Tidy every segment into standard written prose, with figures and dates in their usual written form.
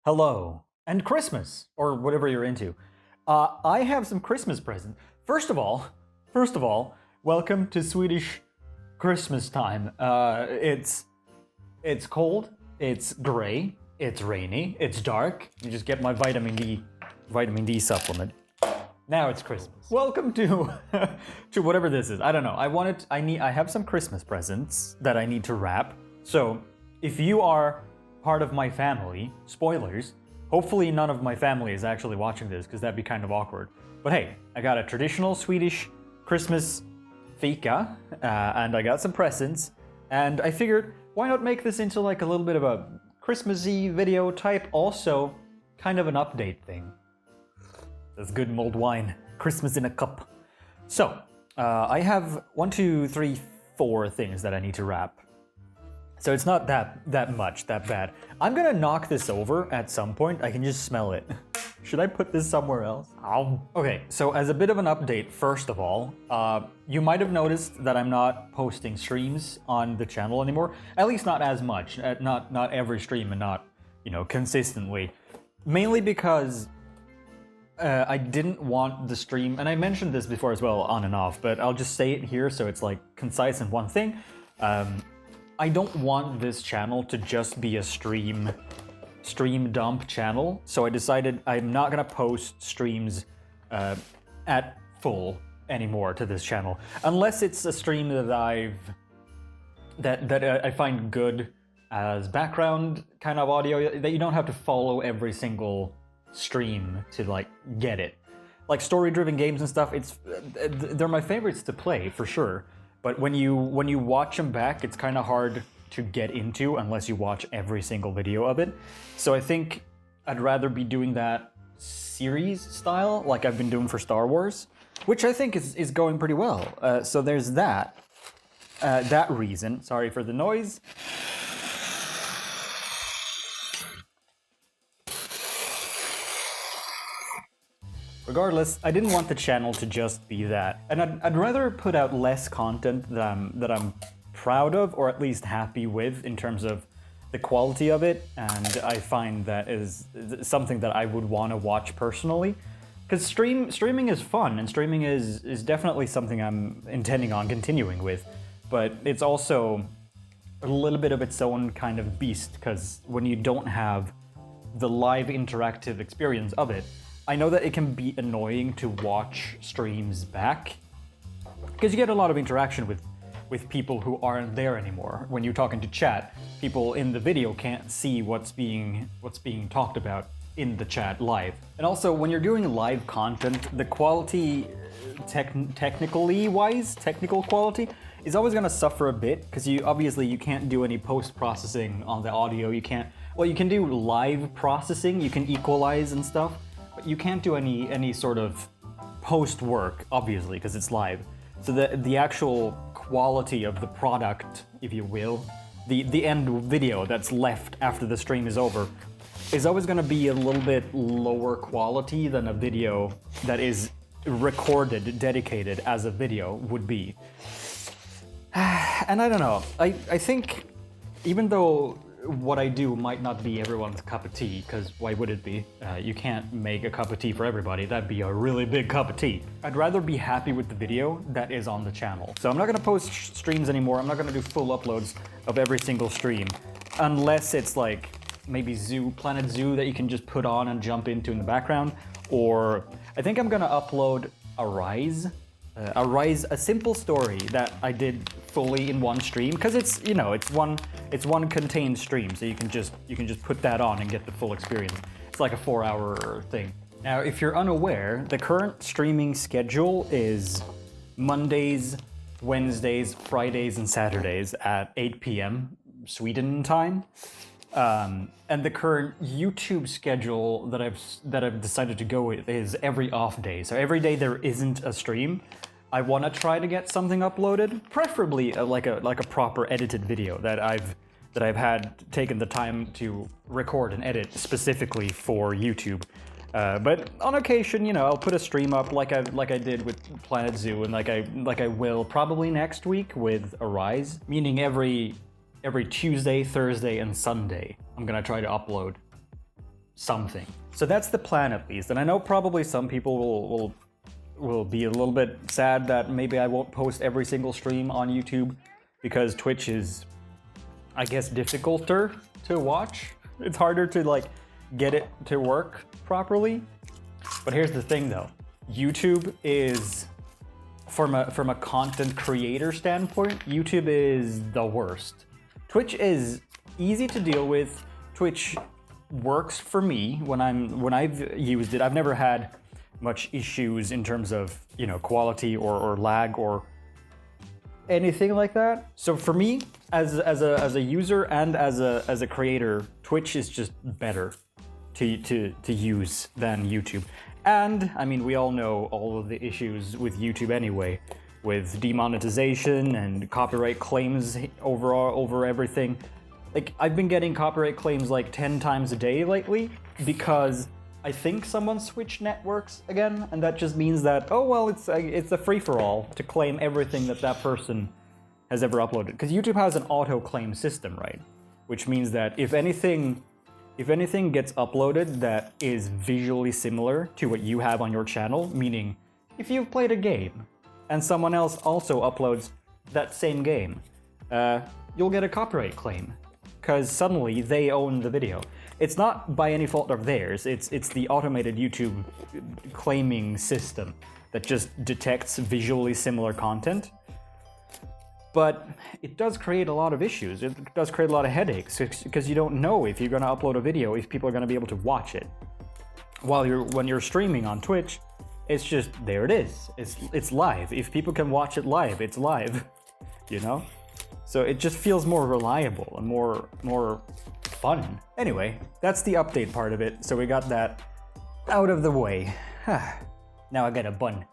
hello, and Christmas, or whatever you're into. I have some Christmas presents. First of all, welcome to Swedish Christmas time. It's cold, it's gray, it's rainy, it's dark. You just get my vitamin D supplement. Now it's Christmas. Welcome to to whatever this is. I don't know. I have some Christmas presents that I need to wrap. So, if you are part of my family, spoilers, hopefully none of my family is actually watching this because that'd be kind of awkward. But hey, I got a traditional Swedish Christmas fika, and I got some presents, and I figured why not make this into like a little bit of a Christmassy video type, also kind of an update thing. That's good mulled wine, Christmas in a cup. So, I have 1, 2, 3, 4 things that I need to wrap. So it's not that bad. I'm gonna knock this over at some point. I can just smell it. Should I put this somewhere else? Okay, so as a bit of an update, first of all, you might have noticed that I'm not posting streams on the channel anymore. At least not as much. Not every stream and not, consistently. Mainly because I didn't want the stream, and I mentioned this before as well, on and off, but I'll just say it here so it's like concise in one thing. I don't want this channel to just be a stream dump channel, so I decided I'm not gonna post streams at full anymore to this channel, unless it's a stream that I find good as background kind of audio that you don't have to follow every single stream to like get it. Like story-driven games and stuff, they're my favorites to play for sure. But when you watch them back, it's kind of hard to get into unless you watch every single video of it. So I think I'd rather be doing that series style, like I've been doing for Star Wars, which I think is going pretty well. So there's that. That reason. Sorry for the noise. Regardless, I didn't want the channel to just be that, and I'd rather put out less content that I'm proud of, or at least happy with in terms of the quality of it, and I find that is something that I would want to watch personally, because streaming is fun, and streaming is definitely something I'm intending on continuing with, but it's also a little bit of its own kind of beast, because when you don't have the live interactive experience of it, I know that it can be annoying to watch streams back because you get a lot of interaction with people who aren't there anymore. When you're talking to chat, people in the video can't see what's being talked about in the chat live. And also, when you're doing live content, the quality, technical quality, is always going to suffer a bit because you can't do any post-processing on the audio. You can do live processing, you can equalize and stuff. You can't do any sort of post work, obviously, because it's live. So the actual quality of the product, if you will, the end video that's left after the stream is over, is always going to be a little bit lower quality than a video that is recorded, dedicated as a video would be. And I don't know. I think even though what I do might not be everyone's cup of tea, because why would it be? You can't make a cup of tea for everybody. That'd be a really big cup of tea. I'd rather be happy with the video that is on the channel. So I'm not gonna post streams anymore. I'm not gonna do full uploads of every single stream, unless it's like maybe Planet Zoo that you can just put on and jump into in the background. Or I think I'm gonna upload Arise, a simple story that I did fully in one stream, because it's one contained stream, so you can just put that on and get the full experience. It's like a 4-hour thing. Now, if you're unaware, the current streaming schedule is Mondays, Wednesdays, Fridays, and Saturdays at 8 p.m. Sweden time. And the current YouTube schedule that I've decided to go with is every off day. So every day there isn't a stream, I want to try to get something uploaded, preferably like a proper edited video that I've had taken the time to record and edit specifically for YouTube. But on occasion, I'll put a stream up like I did with Planet Zoo, and like I will probably next week with Arise, meaning every Tuesday, Thursday, and Sunday I'm gonna try to upload something. So that's the plan at least. And I know probably some people will be a little bit sad that maybe I won't post every single stream on YouTube because Twitch is, I guess, difficulter to watch. It's harder to like get it to work properly. But here's the thing though. YouTube is, from a content creator standpoint, YouTube is the worst. Twitch is easy to deal with. Twitch works for me when I've used it. I've never had much issues in terms of, you know, quality or lag or anything like that. So for me, as a user and as a creator, Twitch is just better to use than YouTube. And I mean, we all know all of the issues with YouTube anyway, with demonetization and copyright claims over everything. Like, I've been getting copyright claims like 10 times a day lately because I think someone switched networks again, and that just means that, oh well, it's a free-for-all to claim everything that person has ever uploaded. Because YouTube has an auto-claim system, right? Which means that if anything gets uploaded that is visually similar to what you have on your channel, meaning if you've played a game and someone else also uploads that same game, you'll get a copyright claim because suddenly they own the video. It's not by any fault of theirs, it's the automated YouTube claiming system that just detects visually similar content. But it does create a lot of issues. It does create a lot of headaches because you don't know if you're going to upload a video, if people are going to be able to watch it. When you're streaming on Twitch, it's just, there it is. It's live. If people can watch it live, it's live, you know? So it just feels more reliable and more fun. Anyway, that's the update part of it. So we got that out of the way. Now I got a bun.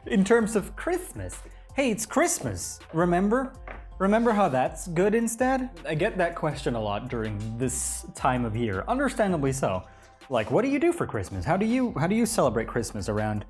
In terms of Christmas, hey, it's Christmas, remember? Remember how that's good instead? I get that question a lot during this time of year, understandably so. Like, what do you do for Christmas? How do you celebrate Christmas around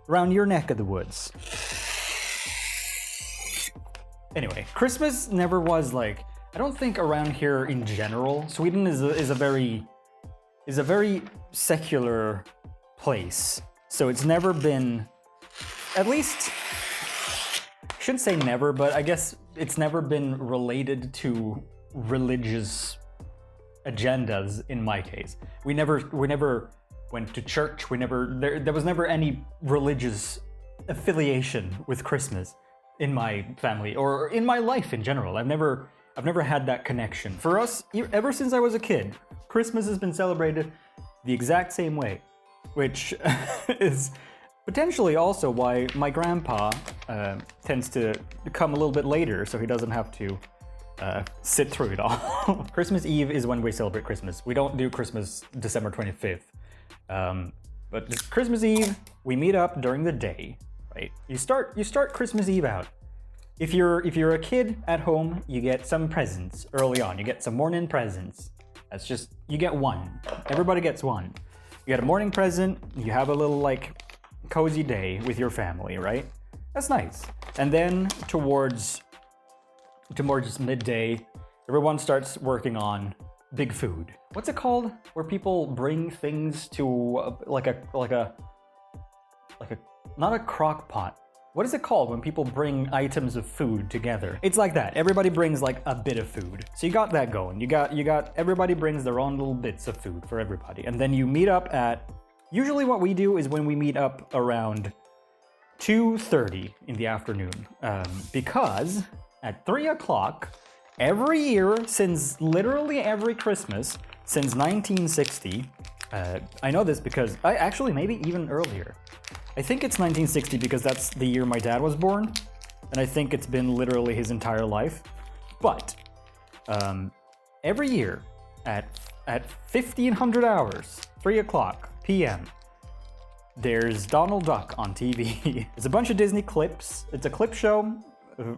your neck of the woods? Anyway, Christmas never was like, I don't think around here in general, Sweden is a very secular place. So it's never been, at least, I shouldn't say never, but I guess it's never been related to religious agendas in my case. We never went to church. There was never any religious affiliation with Christmas in my family or in my life in general. I've never had that connection. For us, ever since I was a kid, Christmas has been celebrated the exact same way, which is potentially also why my grandpa tends to come a little bit later so he doesn't have to sit through it all. Christmas Eve is when we celebrate Christmas. We don't do Christmas December 25th. But Christmas Eve, we meet up during the day, right? You start Christmas Eve out. If you're a kid at home, you get some presents early on. You get some morning presents. That's just, you get one. Everybody gets one. You get a morning present, you have a little like cozy day with your family, right? That's nice. And then towards midday, everyone starts working on big food. What's it called? Where people bring things to like a not a crock pot. What is it called when people bring items of food together? It's like that. Everybody brings like a bit of food. So you got that going. You got everybody brings their own little bits of food for everybody. And then you meet up at, usually what we do is when we meet up around 2:30 in the afternoon. Because at 3 o'clock, every year since literally every Christmas since 1960, I know this because actually maybe even earlier. I think it's 1960 because that's the year my dad was born, and I think it's been literally his entire life. But every year at 1500 hours, 3 o'clock p.m., there's Donald Duck on TV. It's a bunch of Disney clips. It's a clip show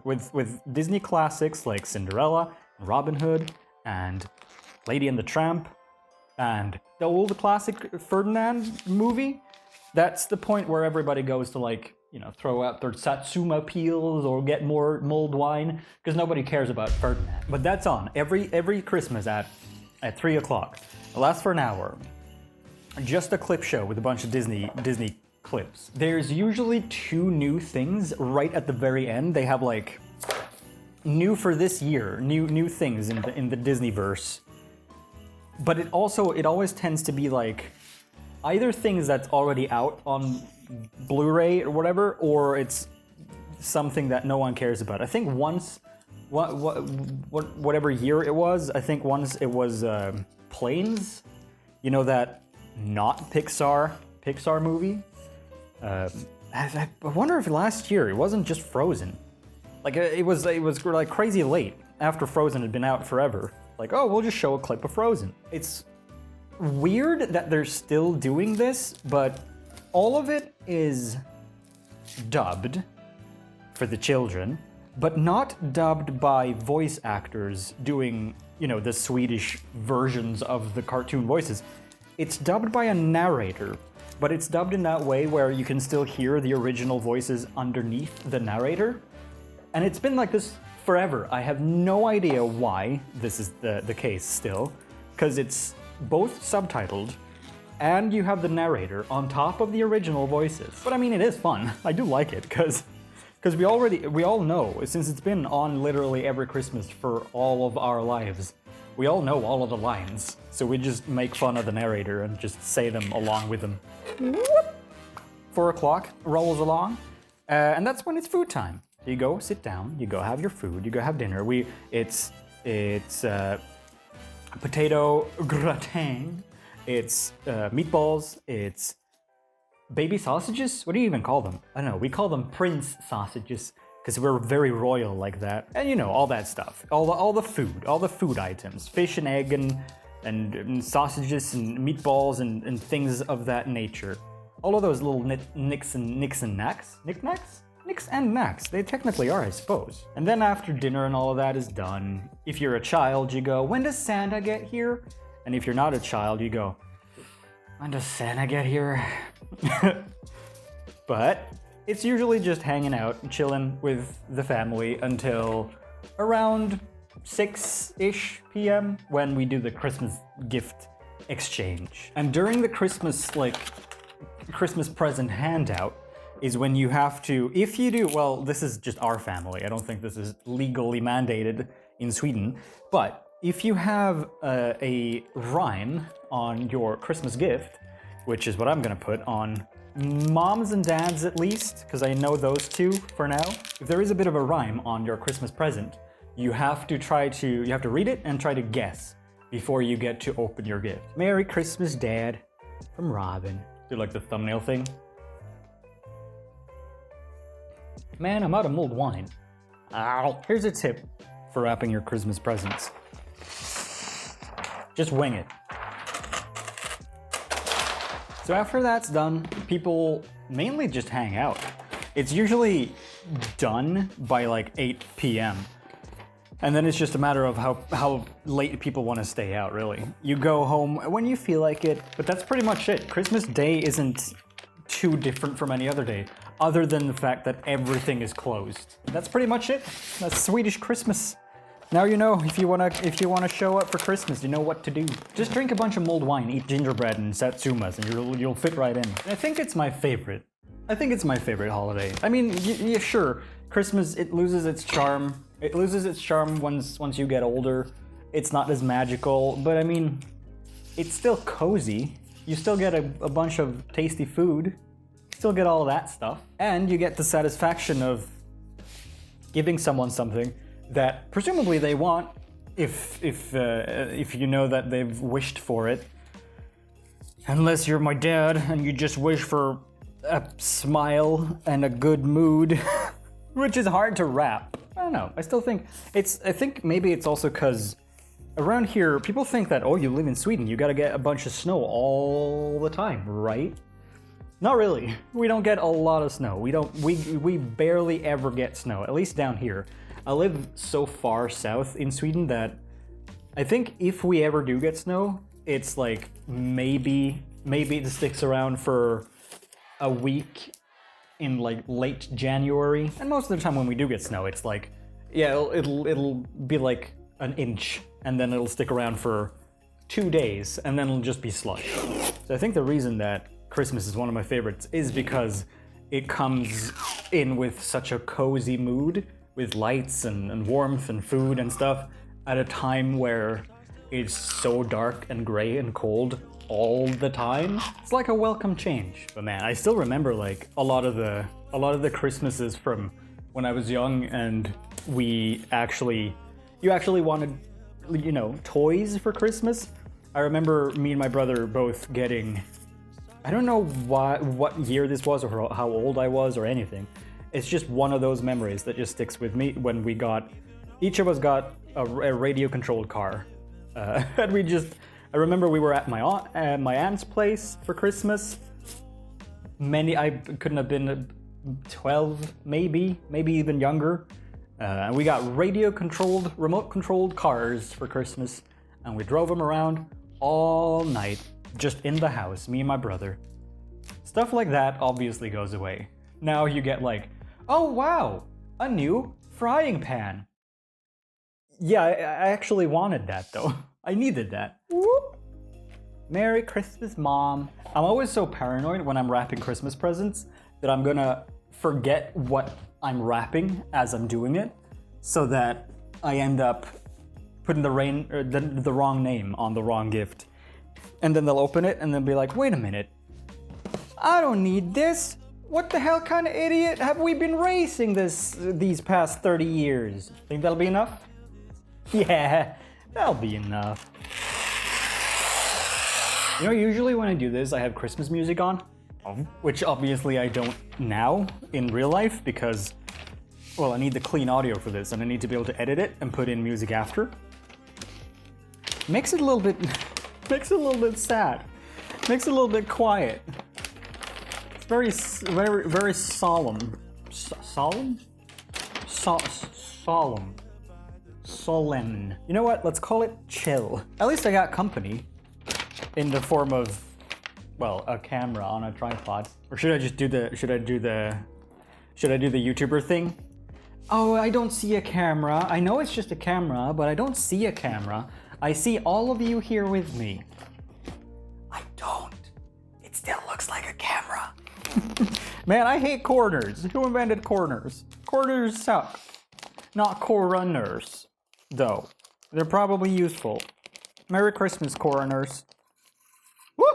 with Disney classics like Cinderella, Robin Hood, and Lady and the Tramp, and the old classic Ferdinand movie. That's the point where everybody goes to, like, you know, throw out their Satsuma peels or get more mulled wine, because nobody cares about Ferdinand. But that's on every Christmas at at 3 o'clock. It lasts for an hour. Just a clip show with a bunch of Disney clips. There's usually 2 new things right at the very end. They have like new for this year, new things in the Disneyverse. But it always tends to be like either things that's already out on Blu-ray or whatever, or it's something that no one cares about. I think once, whatever year it was, I think once it was Planes, you know, that not Pixar movie. I wonder if last year it wasn't just Frozen. Like it was like crazy late after Frozen had been out forever. Like, oh, we'll just show a clip of Frozen. It's weird that they're still doing this, but all of it is dubbed for the children, but not dubbed by voice actors doing, you know, the Swedish versions of the cartoon voices. It's dubbed by a narrator, but it's dubbed in that way where you can still hear the original voices underneath the narrator. And it's been like this forever. I have no idea why this is the case still, because it's both subtitled and you have the narrator on top of the original voices. But I mean, it is fun. I do like it because we all know, since it's been on literally every Christmas for all of our lives, we all know all of the lines. So we just make fun of the narrator and just say them along with them. 4 o'clock rolls along, and that's when it's food time. You go sit down, you go have your food, you go have dinner. It's potato gratin, it's meatballs, it's baby sausages. What do you even call them? I don't know. We call them Prince sausages because we're very royal like that. And you know, all that stuff, all the food items, fish and egg and sausages and meatballs and things of that nature. All of those little nicks and knacks. Nicks and knacks. They technically are, I suppose. And then after dinner and all of that is done, if you're a child, you go, when does Santa get here? And if you're not a child, you go, when does Santa get here? But it's usually just hanging out and chilling with the family until around 6-ish p.m. when we do the Christmas gift exchange. And during the Christmas present handout is when you have to, if you do, well, this is just our family. I don't think this is legally mandated in Sweden, but if you have a rhyme on your Christmas gift, which is what I'm gonna put on moms and dads at least, because I know those two for now. If there is a bit of a rhyme on your Christmas present, you have to read it and try to guess before you get to open your gift. Merry Christmas, Dad, from Robin. Do like the thumbnail thing. Man, I'm out of mulled wine. Ow. Here's a tip for wrapping your Christmas presents. Just wing it. So after that's done, people mainly just hang out. It's usually done by like 8 p.m. And then it's just a matter of how late people want to stay out, really. You go home when you feel like it, but that's pretty much it. Christmas Day isn't too different from any other day, other than the fact that everything is closed. That's pretty much it. That's Swedish Christmas. Now you know, if you wanna show up for Christmas, you know what to do. Just drink a bunch of mulled wine, eat gingerbread and satsumas, and you'll fit right in. I think it's my favorite. I think it's my favorite holiday. I mean, yeah, sure, Christmas, it loses its charm. It loses its charm once you get older. It's not as magical, but I mean, it's still cozy. You still get a bunch of tasty food. Still get all that stuff. And you get the satisfaction of giving someone something that presumably they want if you know that they've wished for it. Unless you're my dad and you just wish for a smile and a good mood, which is hard to wrap. I don't know. I still think I think maybe it's also because around here people think that, oh, you live in Sweden, you gotta get a bunch of snow all the time, right? Not really. We don't get a lot of snow. We barely ever get snow, at least down here. I live so far south in Sweden that I think if we ever do get snow, it's like maybe it sticks around for a week in like late January. And most of the time when we do get snow, it's like, yeah, it'll be like an inch, and then it'll stick around for 2 days, and then it'll just be slush. So I think the reason that Christmas is one of my favorites is because it comes in with such a cozy mood, with lights and warmth and food and stuff, at a time where it's so dark and gray and cold all the time. It's like a welcome change. But man, I still remember like a lot of the Christmases from when I was young, and you actually wanted, you know, toys for Christmas. I remember me and my brother both getting, I don't know what year this was or how old I was or anything. It's just one of those memories that just sticks with me when each of us got a radio-controlled car. And I remember we were at my aunt's place for Christmas. I couldn't have been 12, maybe even younger. And we got radio-controlled, remote-controlled cars for Christmas, and we drove them around all night, just in the house, me and my brother. Stuff like that obviously goes away. Now you get like, oh wow, a new frying pan. Yeah, I actually wanted that though. I needed that. Whoop. Merry Christmas, Mom. I'm always so paranoid when I'm wrapping Christmas presents that I'm gonna forget what I'm wrapping as I'm doing it, so that I end up putting the wrong name on the wrong gift. And then they'll open it and they'll be like, wait a minute, I don't need this. What the hell kind of idiot have we been racing these past 30 years? Think that'll be enough? Yeah, that'll be enough. You know, usually when I do this, I have Christmas music on, which obviously I don't now in real life because, well, I need the clean audio for this and I need to be able to edit it and put in music after. Makes it a little bit sad. Makes it a little bit quiet. It's very solemn. Solemn? Solemn. You know what? Let's call it chill. At least I got company in the form of, well, a camera on a tripod. Or should I just do the YouTuber thing? Oh, I don't see a camera. I know it's just a camera, but I don't see a camera. I see all of you here with me. I don't. It still looks like a camera. Man, I hate corners. Who invented corners? Corners suck. Not coroners, though. They're probably useful. Merry Christmas, coroners. Woo!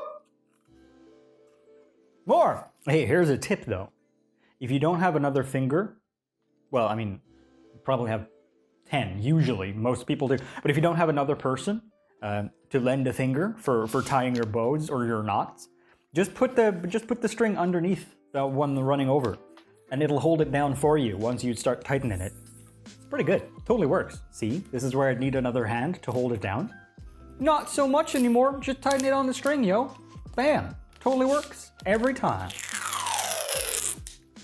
More! Hey, here's a tip, though. If you don't have another finger, well, I mean, you probably have 10, usually. Most people do. But if you don't have another person to lend a finger for tying your bows or your knots, just put the string underneath the one running over, and it'll hold it down for you once you start tightening it. It's pretty good. Totally works. See, this is where I'd need another hand to hold it down. Not so much anymore. Just tighten it on the string, yo. Bam. Totally works. Every time.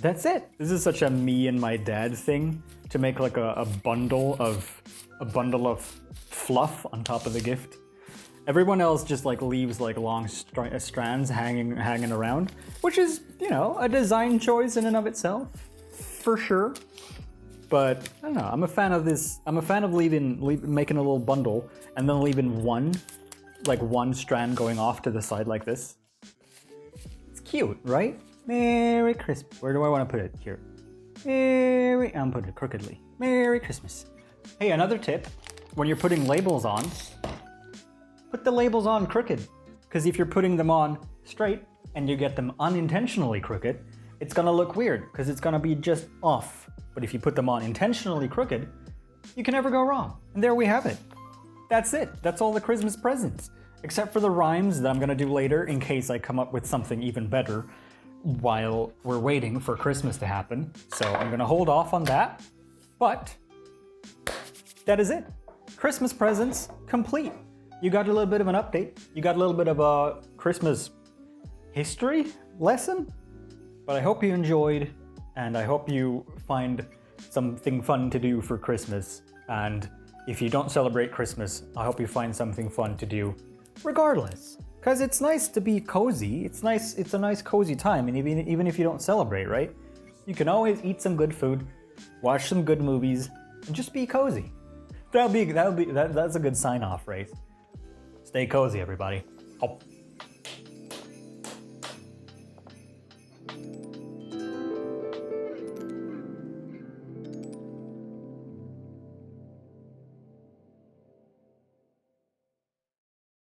That's it. This is such a me and my dad thing, to make like a bundle of fluff on top of the gift. Everyone else just like leaves like long strands hanging around, which is, you know, a design choice in and of itself, for sure. But I don't know. I'm a fan of this. I'm a fan of making a little bundle and then leaving one strand going off to the side like this. It's cute, right? Merry Christmas. Where do I want to put it? Here. I'm putting it crookedly. Merry Christmas. Hey, another tip. When you're putting labels on, put the labels on crooked. Because if you're putting them on straight and you get them unintentionally crooked, it's gonna look weird because it's gonna be just off. But if you put them on intentionally crooked, you can never go wrong. And there we have it. That's it. That's all the Christmas presents. Except for the rhymes that I'm gonna do later in case I come up with something even better while we're waiting for Christmas to happen. So I'm gonna hold off on that. But that is it. Christmas presents complete. You got a little bit of an update. You got a little bit of a Christmas history lesson. But I hope you enjoyed, and I hope you find something fun to do for Christmas. And if you don't celebrate Christmas, I hope you find something fun to do regardless. Because it's nice to be cozy. It's a nice cozy time, and even if you don't celebrate, right? You can always eat some good food, watch some good movies, and just be cozy. That's a good sign-off, right? Stay cozy, everybody. Hop.